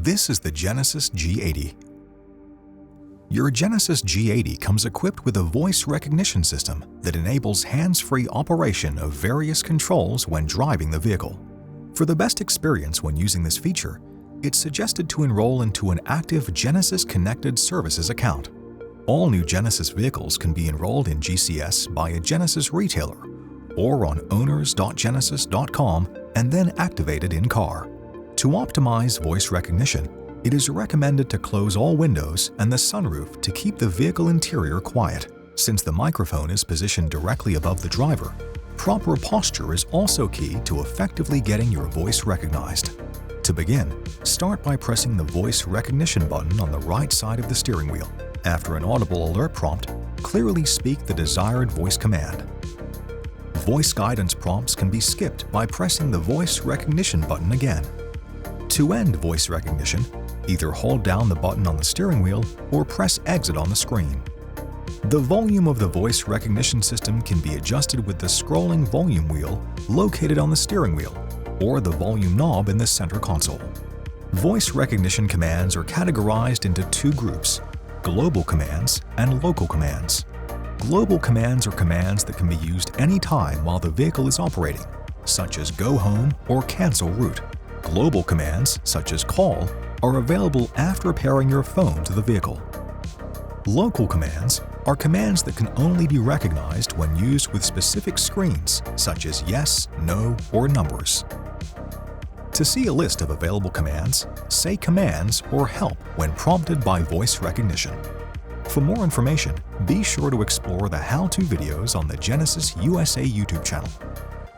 This is the Genesis G80. Your Genesis G80 comes equipped with a voice recognition system that enables hands-free operation of various controls when driving the vehicle. For the best experience when using this feature, it's suggested to enroll into an active Genesis Connected Services account. All new Genesis vehicles can be enrolled in GCS by a Genesis retailer or on owners.genesis.com and then activated in-car. To optimize voice recognition, it is recommended to close all windows and the sunroof to keep the vehicle interior quiet. Since the microphone is positioned directly above the driver, proper posture is also key to effectively getting your voice recognized. To begin, start by pressing the voice recognition button on the right side of the steering wheel. After an audible alert prompt, clearly speak the desired voice command. Voice guidance prompts can be skipped by pressing the voice recognition button again. To end voice recognition, either hold down the button on the steering wheel or press exit on the screen. The volume of the voice recognition system can be adjusted with the scrolling volume wheel located on the steering wheel or the volume knob in the center console. Voice recognition commands are categorized into two groups: global commands and local commands. Global commands are commands that can be used anytime while the vehicle is operating, such as go home or cancel route. Global commands, such as call, are available after pairing your phone to the vehicle. Local commands are commands that can only be recognized when used with specific screens, such as yes, no, or numbers. To see a list of available commands, say commands or help when prompted by voice recognition. For more information, be sure to explore the how-to videos on the Genesis USA YouTube channel,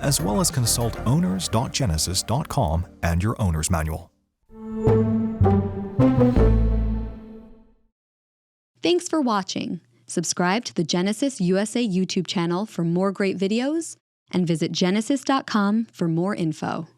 as well as consult owners.genesis.com and your owner's manual. Thanks for watching. Subscribe to the Genesis USA YouTube channel for more great videos and visit genesis.com for more info.